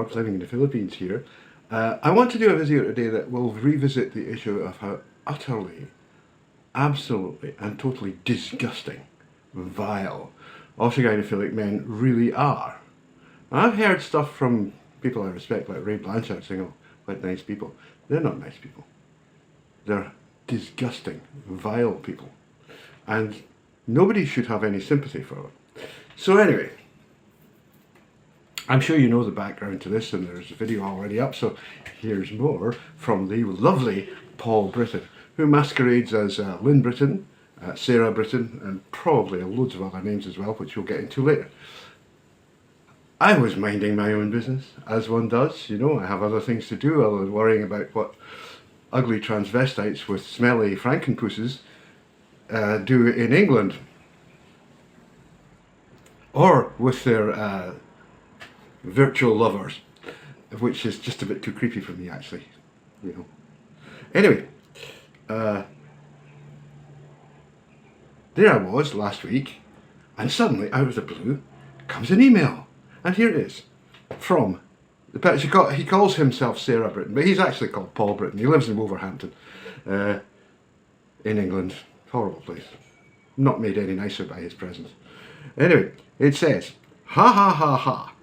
Rod living in the Philippines here. I want to do a video today that will revisit the issue of how utterly, absolutely and totally disgusting, vile, autogynephilic men really are. I've heard stuff from people I respect like Ray Blanchard saying, oh, what nice people. They're not nice people. They're disgusting, vile people. And nobody should have any sympathy for them. So anyway, I'm sure you know the background to this, and there's a video already up, so here's more from the lovely Paul Britton, who masquerades as Lynn Britton, Sarah Britton, and probably loads of other names as well, which we'll get into later. I was minding my own business, as one does. You know, I have other things to do other than worrying about what ugly transvestites with smelly frankenpooses do in England, or with their virtual lovers, which is just a bit too creepy for me, actually, you know. Anyway, there I was last week, and suddenly, out of the blue, comes an email, and here it is, from the person. He calls himself Sarah Britton, but he's actually called Paul Britton. He lives in Wolverhampton, in England. Horrible place. Not made any nicer by his presence. Anyway, it says, ha ha ha ha.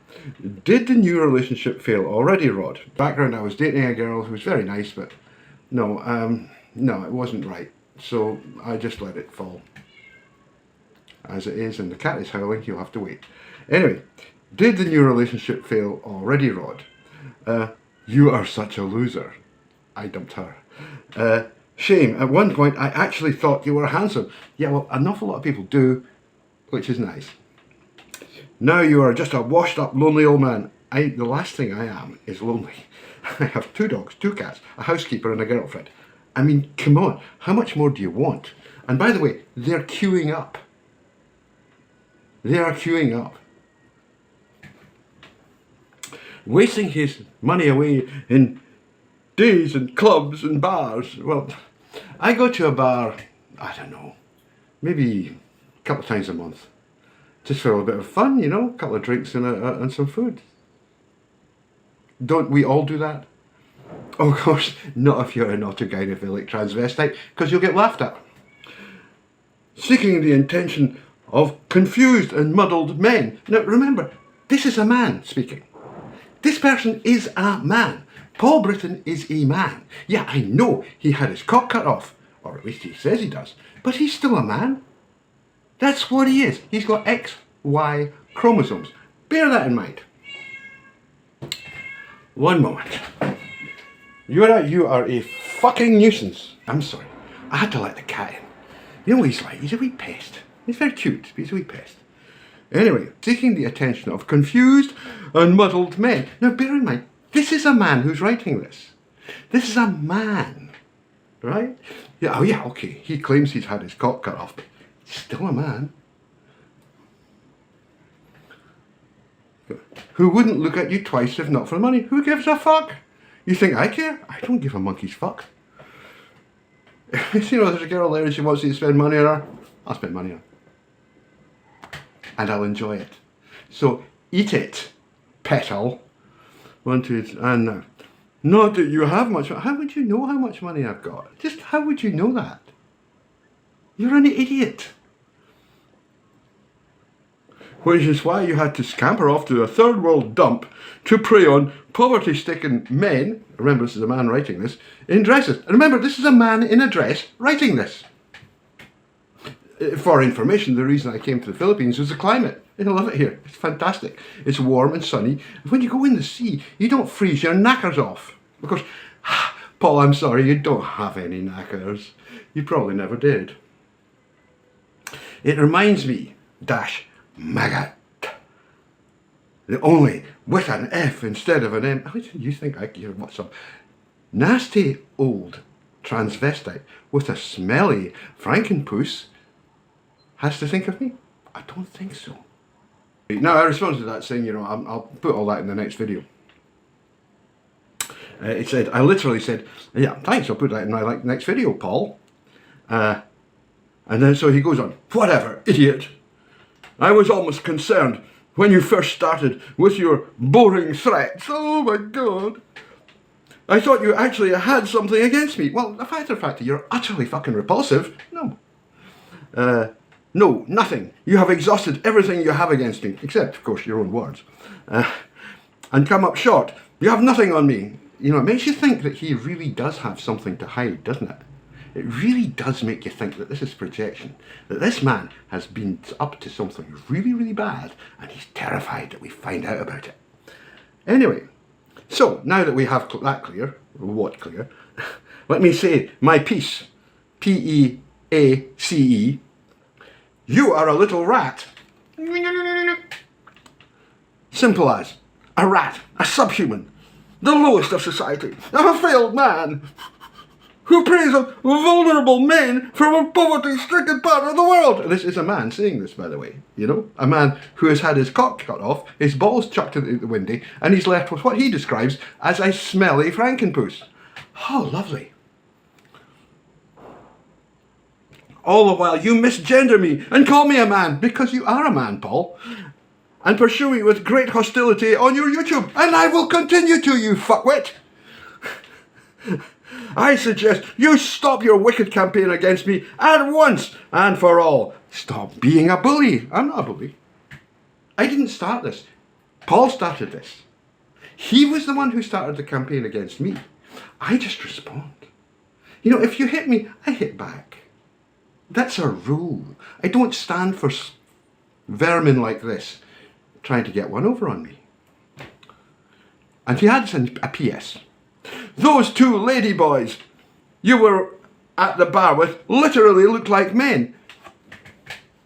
Did the new relationship fail already, Rod? Background, I was dating a girl who was very nice, but no, it wasn't right. So I just let it fall as it is, and the cat is howling, you'll have to wait. Anyway, did the new relationship fail already, Rod? You are such a loser. I dumped her. Shame, at one point I actually thought you were handsome. Yeah, well, an awful lot of people do, which is nice. Now you are just a washed up lonely old man. The last thing I am is lonely. I have 2 dogs, 2 cats, a housekeeper and a girlfriend. I mean, come on, how much more do you want? And by the way, they're queuing up. They are queuing up. Wasting his money away in days and clubs and bars. Well, I go to a bar, I don't know, maybe a couple of times a month. Just for a bit of fun, you know, a couple of drinks and some food. Don't we all do that? Of course, not if you're an autogynephilic transvestite, because you'll get laughed at. Seeking the attention of confused and muddled men. Now remember, this is a man speaking. This person is a man. Paul Britton is a man. Yeah, I know he had his cock cut off, or at least he says he does, but he's still a man. That's what he is. He's got XY chromosomes. Bear that in mind. One moment. You are a fucking nuisance. I'm sorry. I had to let the cat in. You know what he's like? He's a wee pest. He's very cute, but he's a wee pest. Anyway, seeking the attention of confused and muddled men. Now bear in mind, this is a man who's writing this. This is a man, right? Yeah, oh yeah, okay. He claims he's had his cock cut off, but he's still a man. Who wouldn't look at you twice if not for the money? Who gives a fuck? You think I care? I don't give a monkey's fuck. You know, there's a girl there and she wants you to spend money on her. I'll spend money on her. And I'll enjoy it. So eat it, petal. 1, 2, and now. Not that you have much. How would you know how much money I've got? Just how would you know that? You're an idiot. Which is why you had to scamper off to a third world dump to prey on poverty-stricken men. Remember, this is a man writing this, in dresses. And remember, this is a man in a dress writing this. For information, the reason I came to the Philippines was the climate. I love it here. It's fantastic. It's warm and sunny. When you go in the sea, you don't freeze your knackers off. Because, Paul, I'm sorry, you don't have any knackers. You probably never did. It reminds me, maggot. The only with an F instead of an M. How do you think you're what, some nasty old transvestite with a smelly frankenpoose has to think of me? I don't think so. Now I responded to that saying, you know, I'll put all that in the next video. It said, I literally said, yeah, thanks, I'll put that in my next video, Paul. And then so he goes on, whatever, idiot. I was almost concerned when you first started with your boring threats. Oh my God. I thought you actually had something against me. Well, the fact of the fact that you're utterly fucking repulsive. No. No, nothing. You have exhausted everything you have against me, except, of course, your own words. And come up short. You have nothing on me. You know, it makes you think that he really does have something to hide, doesn't it? It really does make you think that this is projection, that this man has been up to something really, really bad, and he's terrified that we find out about it. Anyway, so now that we have that clear, what clear, let me say my piece, P-E-A-C-E, you are a little rat. Simple as, a rat, a subhuman, the lowest of society, a failed man, who preys on vulnerable men from a poverty-stricken part of the world. This is a man saying this, by the way, you know? A man who has had his cock cut off, his balls chucked into the windy, and he's left with what he describes as a smelly frankenpoos. How lovely. All the while you misgender me and call me a man, because you are a man, Paul, and pursue me with great hostility on your YouTube, and I will continue to, you fuckwit. I suggest you stop your wicked campaign against me at once and for all. Stop being a bully. I'm not a bully. I didn't start this. Paul started this. He was the one who started the campaign against me. I just respond. You know, if you hit me, I hit back. That's a rule. I don't stand for vermin like this trying to get one over on me. And he adds in a PS. Those two lady boys you were at the bar with literally looked like men.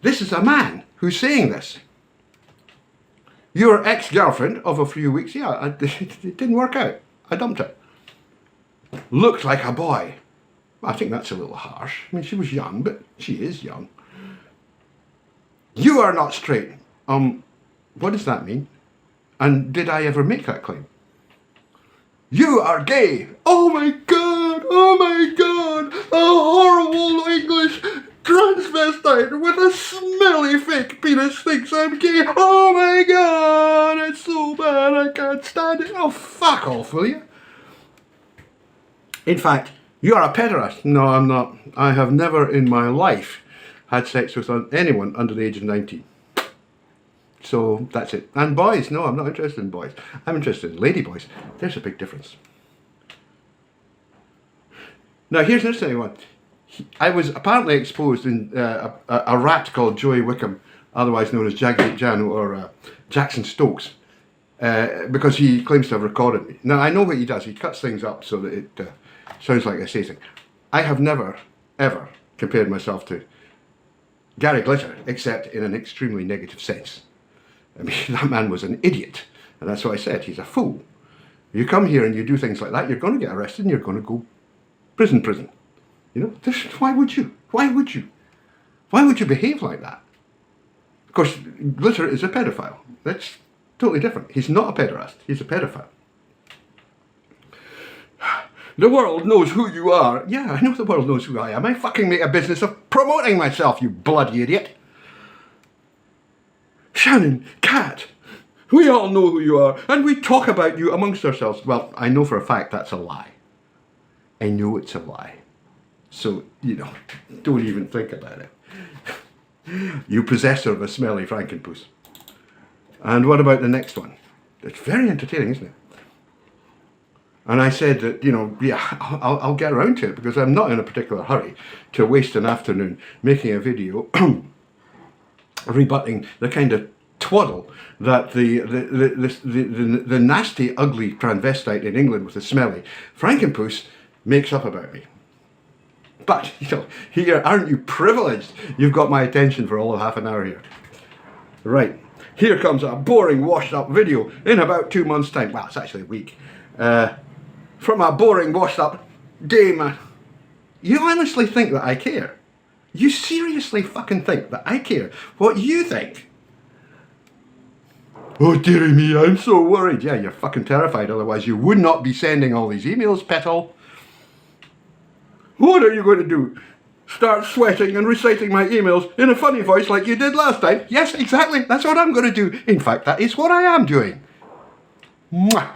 This is a man who's saying this. Your ex-girlfriend of a few weeks, yeah, it didn't work out. I dumped her. Looked like a boy. I think that's a little harsh. I mean, she was young, but she is young. You are not straight. What does that mean? And did I ever make that claim? You are gay. Oh my God, oh my God. A horrible English transvestite with a smelly fake penis thinks I'm gay. Oh my God, it's so bad I can't stand it. Oh, fuck off, will you? In fact, you are a pederast. No, I'm not. I have never in my life had sex with anyone under the age of 19. So that's it. And boys, no, I'm not interested in boys. I'm interested in lady boys. There's a big difference. Now here's an interesting one. I was apparently exposed in a rat called Joy Wickam, otherwise known as Jan or Jackson Stokes, because he claims to have recorded me. Now I know what he does. He cuts things up so that it sounds like I say something. I have never, ever compared myself to Gary Glitter, except in an extremely negative sense. I mean, that man was an idiot, and that's what I said. He's a fool. You come here and you do things like that, you're going to get arrested and you're going to go prison. You know, why would you? Why would you? Why would you behave like that? Of course, Glitter is a pedophile. That's totally different. He's not a pederast. He's a pedophile. The world knows who you are. Yeah, I know the world knows who I am. I fucking make a business of promoting myself, you bloody idiot. Shannon, Kat, we all know who you are, and we talk about you amongst ourselves. Well, I know for a fact that's a lie. I know it's a lie. So, you know, don't even think about it. You possessor of a smelly frankenpoos. And what about the next one? It's very entertaining, isn't it? And I said that, you know, yeah, I'll get around to it because I'm not in a particular hurry to waste an afternoon making a video rebutting the kind of twaddle that the nasty, ugly transvestite in England with the smelly frankenpoos makes up about me. But, you know, here, aren't you privileged? You've got my attention for all of half an hour here. Right, here comes a boring, washed-up video in about 2 months' time. Well, it's actually a week. From a boring, washed-up gay man. You honestly think that I care? You seriously fucking think that I care what you think? Oh dearie me, I'm so worried. Yeah, you're fucking terrified, otherwise you would not be sending all these emails, petal. What are you going to do? start sweating and reciting my emails in a funny voice like you did last time. Yes, exactly. That's what I'm going to do. In fact, that is what I am doing. Mwah.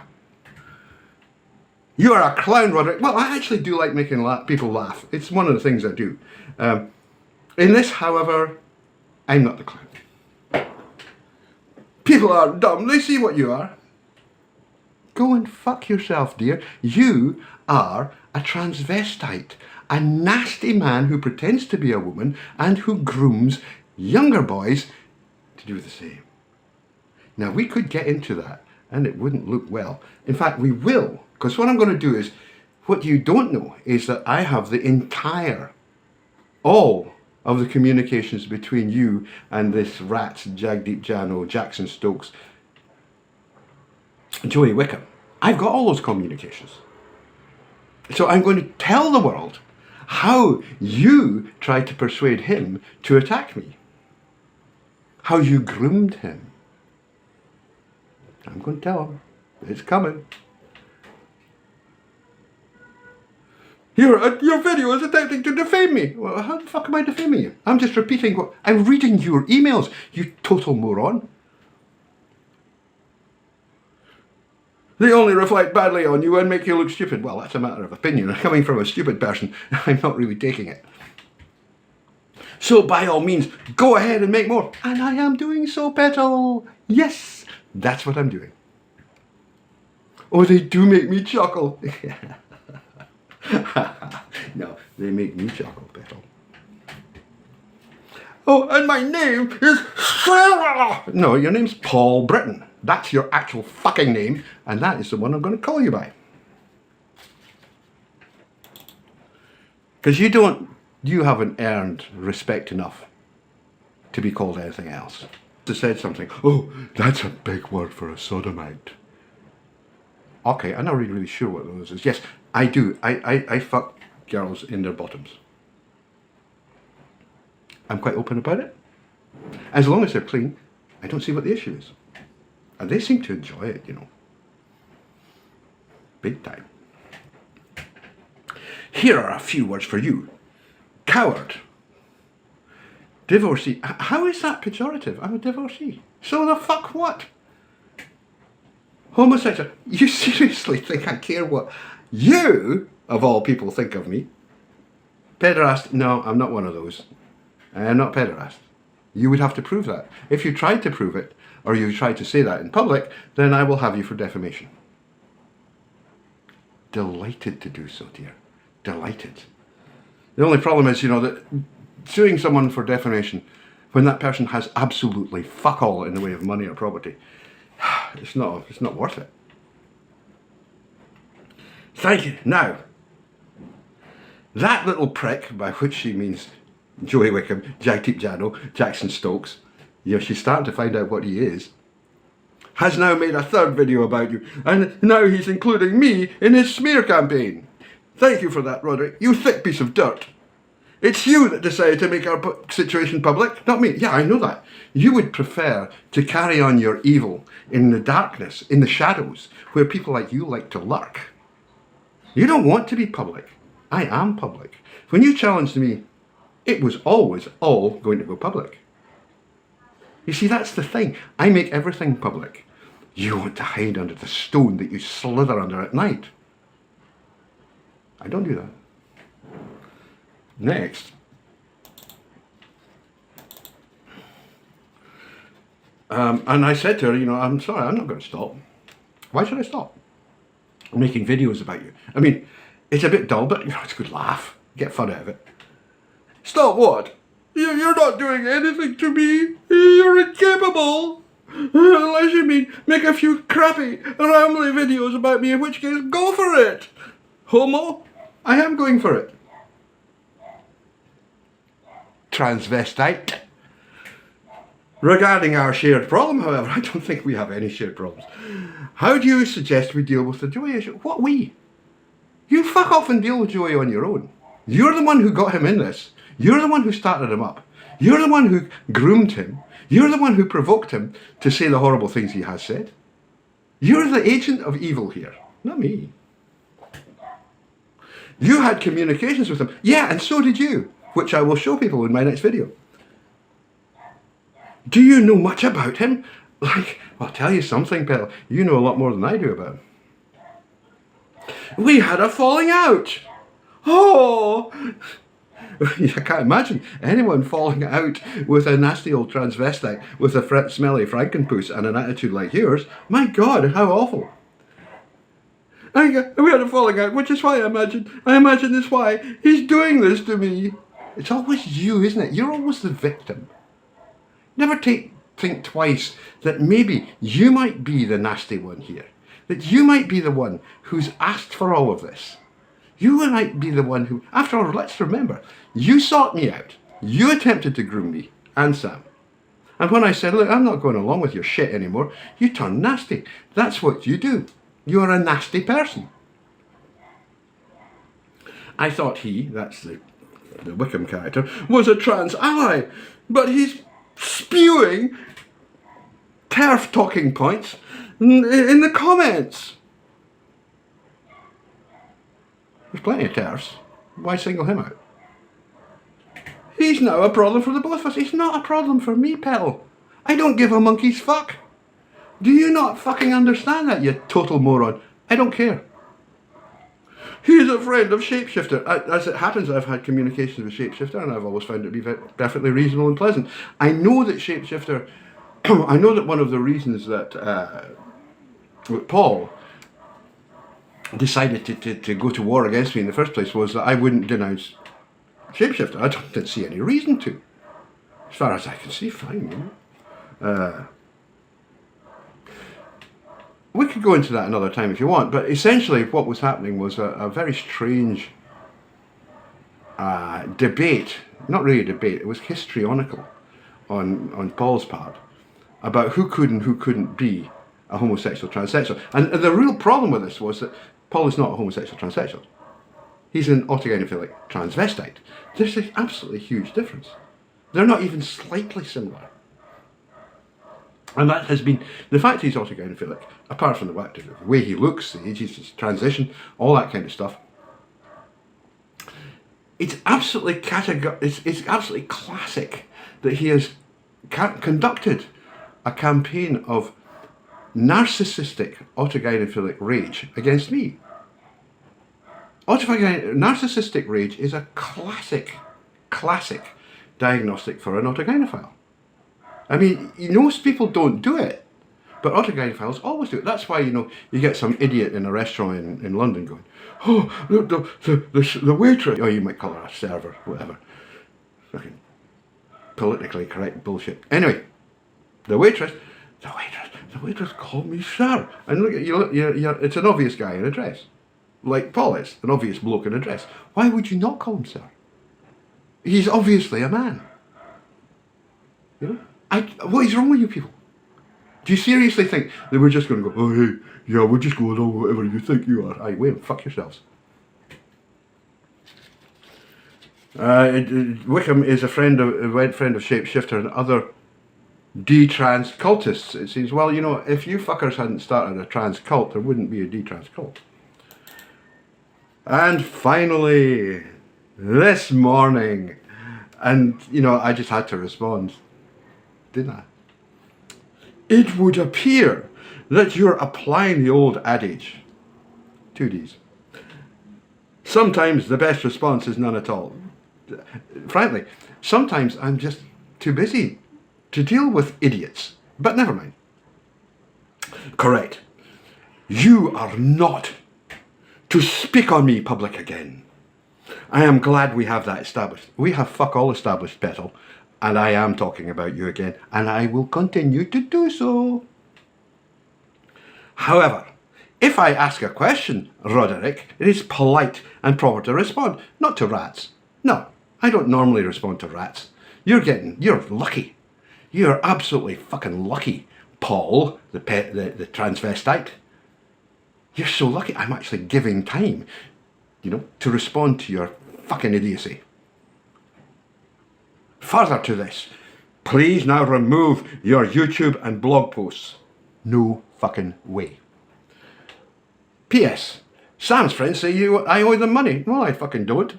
You are a clown, Roderick. Well, I actually do like making people laugh. It's one of the things I do. In this, however, I'm not the clown. People are dumb. They see what you are. Go and fuck yourself, dear. You are a transvestite. A nasty man who pretends to be a woman and who grooms younger boys to do the same. Now, we could get into that and it wouldn't look well. In fact, we will, because what I'm going to do is, what you don't know is that I have the entire, all of the communications between you and this rat, Jagdeep Jano, Jackson Stokes, Joy Wickam. I've got all those communications. So I'm going to tell the world how you tried to persuade him to attack me. How you groomed him. I'm going to tell him. It's coming. Your video is attempting to defame me. Well, how the fuck am I defaming you? I'm just repeating what... I'm reading your emails, you total moron. They only reflect badly on you and make you look stupid. Well, that's a matter of opinion. Coming from a stupid person, I'm not really taking it. So by all means, go ahead and make more. And I am doing so, Petal. Yes, that's what I'm doing. Oh, they do make me chuckle. No, they make me chuckle, Petal. Oh, and my name is Sarah. No, your name's Paul Britton. That's your actual fucking name, and that is the one I'm going to call you by. Because you haven't earned respect enough to be called anything else. They said something, oh, that's a big word for a sodomite. Okay, I'm not really sure what those is. Yes, I do. I fuck girls in their bottoms. I'm quite open about it. As long as they're clean, I don't see what the issue is. And they seem to enjoy it, you know. Big time. Here are a few words for you. Coward. Divorcee. How is that pejorative? I'm a divorcee. So the fuck what? Homosexual. You seriously think I care what you, of all people, think of me? Pederast. No, I'm not one of those. I am not pederast. You would have to prove that. If you tried to prove it, or you tried to say that in public, then I will have you for defamation. Delighted to do so, dear. Delighted. The only problem is, you know, that suing someone for defamation when that person has absolutely fuck all in the way of money or property, it's not worth it. Thank you. Now, that little prick, by which she means Joy Wickam, Jagdeep Jano, Jackson Stokes, you know, she's starting to find out what he is, has now made a third video about you, and now he's including me in his smear campaign. Thank you for that, Roderick, you thick piece of dirt. It's you that decided to make our situation public, not me. Yeah, I know that. You would prefer to carry on your evil in the darkness, in the shadows, where people like you like to lurk. You don't want to be public. I am public. When you challenged me, it was always all going to go public. You see, that's the thing. I make everything public. You want to hide under the stone that you slither under at night. I don't do that. Next. And I said to her, you know, I'm sorry, I'm not going to stop. Why should I stop? I'm making videos about you. I mean, it's a bit dull, but you know, it's a good laugh. Get fun out of it. Stop what? You're not doing anything to me. You're incapable. Unless you mean make a few crappy, rambly videos about me, in which case, go for it. Homo, I am going for it. Transvestite. Regarding our shared problem, however, I don't think we have any shared problems. How do you suggest we deal with the Joy issue? What we? You fuck off and deal with Joy on your own. You're the one who got him in this. You're the one who started him up. You're the one who groomed him. You're the one who provoked him to say the horrible things he has said. You're the agent of evil here, not me. You had communications with him. Yeah, and so did you. which I will show people in my next video. Do you know much about him? Like, I'll tell you something, pal. You know a lot more than I do about him. We had a falling out. Oh! I can't imagine anyone falling out with a nasty old transvestite with a smelly frankenpuss and an attitude like yours. My God, how awful. We had a falling out, which is why I imagine that's why he's doing this to me. It's always you, isn't it? You're always the victim. Never think twice that maybe you might be the nasty one here. That you might be the one who's asked for all of this. You might be the one who, after all, let's remember, you sought me out. You attempted to groom me and Sam. And when I said, look, I'm not going along with your shit anymore, you turned nasty. That's what you do. You're a nasty person. I thought he, that's the Wickam character, was a trans ally, but he's spewing TERF talking points in the comments. There's plenty of TERFs. Why single him out? He's now a problem for the both of us. He's not a problem for me, pal. I don't give a monkey's fuck. Do you not fucking understand that, you total moron? I don't care. He's a friend of Shapeshifter. As it happens, I've had communications with Shapeshifter and I've always found it to be perfectly reasonable and pleasant. I know that Shapeshifter, I know that one of the reasons that Paul decided to go to war against me in the first place was that I wouldn't denounce Shapeshifter. I didn't see any reason to. As far as I can see, fine, you know. We could go into that another time if you want, but essentially what was happening was a very strange debate, not really a debate, it was histrionical on Paul's part about who could and who couldn't be a homosexual transsexual. And the real problem with this was that Paul is not a homosexual transsexual. He's an autogynephilic transvestite. There's an absolutely huge difference. They're not even slightly similar. And that has been, the fact he's autogynephilic, apart from the way he looks, the ages, his transition, all that kind of stuff, it's absolutely it's absolutely classic that he has conducted a campaign of narcissistic autogynephilic rage against me. Narcissistic rage is a classic diagnostic for an autogynephile. I mean, most people don't do it, but autogynephiles always do it. That's why, you get some idiot in a restaurant in London going, oh, the waitress, or you might call her a server, whatever. Fucking politically correct bullshit. Anyway, the waitress called me sir. And look at you, it's an obvious guy in a dress. Like Paul is, an obvious bloke in a dress. Why would you not call him sir? He's obviously a man. You know? What is wrong with you people? Do you seriously think that we're just going to go, oh hey, yeah, we'll just go along with whatever you think you are? Aye, wait, fuck yourselves. Wickam is a went friend of Shapeshifter and other D-trans cultists. It seems, well, if you fuckers hadn't started a trans cult, there wouldn't be a D-trans cult. And finally, this morning, and I just had to respond, didn't I? It would appear that you're applying the old adage, 2 Ds. Sometimes the best response is none at all. Frankly, sometimes I'm just too busy to deal with idiots, but never mind. Correct. You are not to speak on me public again. I am glad we have that established. We have fuck all established, Petal, and I am talking about you again, and I will continue to do so. However, if I ask a question, Roderick, it is polite and proper to respond, not to rats. No, I don't normally respond to rats. You're lucky. You're absolutely fucking lucky, Paul, the transvestite. You're so lucky. I'm actually giving time, to respond to your fucking idiocy. Further to this, please now remove your YouTube and blog posts. No fucking way. P.S. Sam's friends say I owe them money. Well, I fucking don't.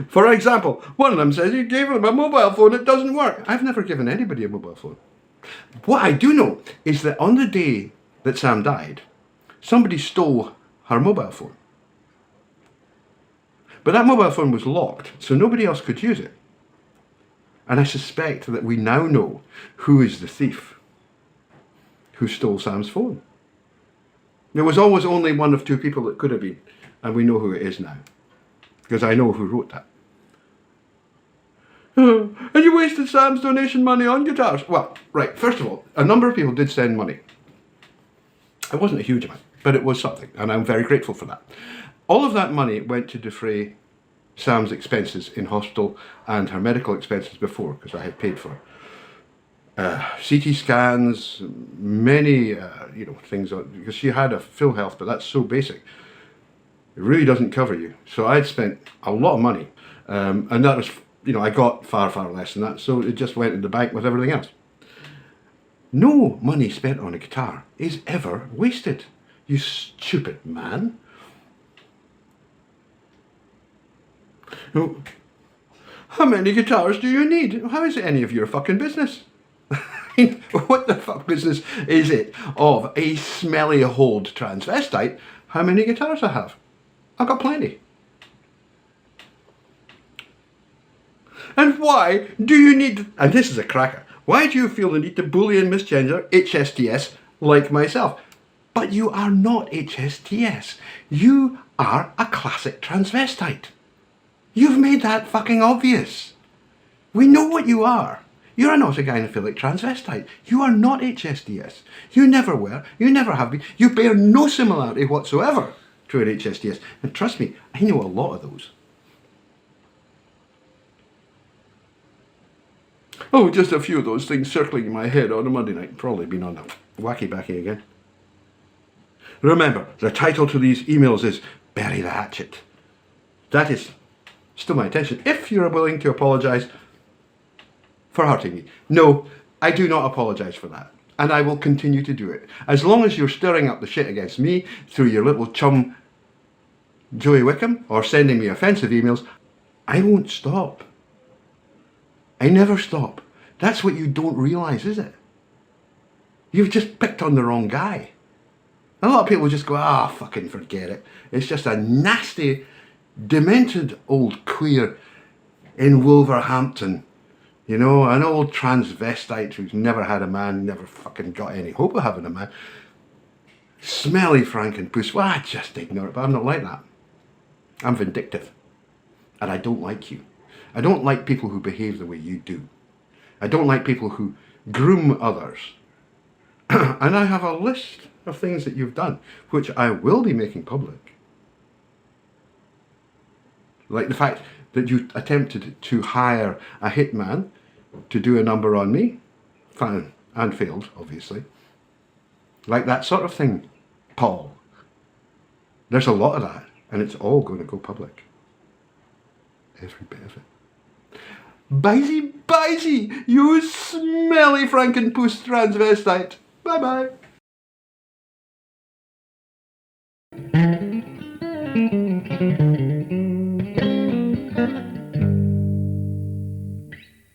For example, one of them says you gave him a mobile phone, it doesn't work. I've never given anybody a mobile phone. What I do know is that on the day that Sam died, somebody stole her mobile phone. But that mobile phone was locked, so nobody else could use it. And I suspect that we now know who is the thief who stole Sam's phone. There was always only one of two people that could have been, and we know who it is now. Because I know who wrote that. And you wasted Sam's donation money on guitars. Well, right, first of all, a number of people did send money. It wasn't a huge amount, but it was something, and I'm very grateful for that. All of that money went to defray Sam's expenses in hospital and her medical expenses before, because I had paid for CT scans, many things, because she had a full health, but that's so basic. It really doesn't cover you. So I'd spent a lot of money, and that was, I got far, far less than that, so it just went in the bank with everything else. No money spent on a guitar is ever wasted, you stupid man. How many guitars do you need? How is it any of your fucking business? What the fuck business is it of a smelly hold transvestite how many guitars I have? I've got plenty. And why do you need, and this is a cracker, why do you feel the need to bully and misgender HSTS like myself? But you are not HSTS. You are a classic transvestite. You've made that fucking obvious. We know what you are. You're not a gynophilic transvestite. You are not HSTS. You never were. You never have been. You bear no similarity whatsoever to an HSTS. And trust me, I know a lot of those. Oh, just a few of those things circling in my head on a Monday night. Probably been on a wacky backy again. Remember, the title to these emails is Bury the Hatchet. That is still my intention, if you're willing to apologise for hurting me. No, I do not apologise for that. And I will continue to do it. As long as you're stirring up the shit against me through your little chum Joy Wickam or sending me offensive emails, I won't stop. I never stop. That's what you don't realise, is it? You've just picked on the wrong guy. A lot of people just go, fucking forget it. It's just a nasty, demented old queer in Wolverhampton. An old transvestite who's never had a man, never fucking got any hope of having a man. Smelly frankenpuss. Well, I just ignore it, but I'm not like that. I'm vindictive. And I don't like you. I don't like people who behave the way you do. I don't like people who groom others. And I have a list of things that you've done, which I will be making public. Like the fact that you attempted to hire a hitman to do a number on me, and failed, obviously. Like that sort of thing, Paul. There's a lot of that, and it's all going to go public. Every bit of it. Bye-zy, you smelly frankenpuss transvestite. Bye-bye.